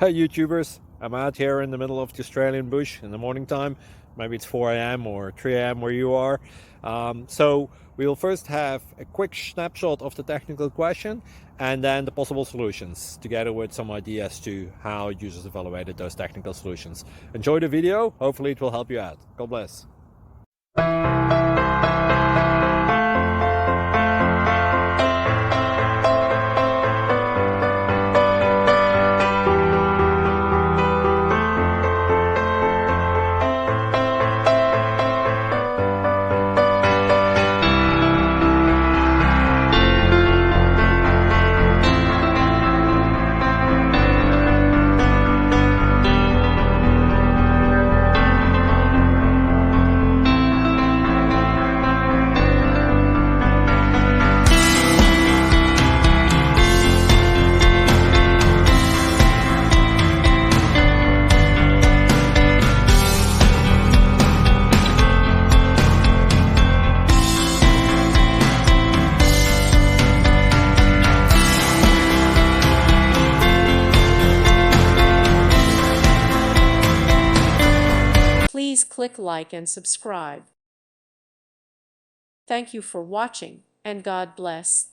Hey YouTubers, I'm out here in the middle of the Australian bush in the morning time. Maybe it's 4 a.m. or 3 a.m. where you are. So we'll first have a quick snapshot of the technical question and then the possible solutions, together with some ideas to how users evaluated those technical solutions. Enjoy the video, hopefully it will help you out. God bless. Please click like and subscribe. Thank you for watching, and God bless.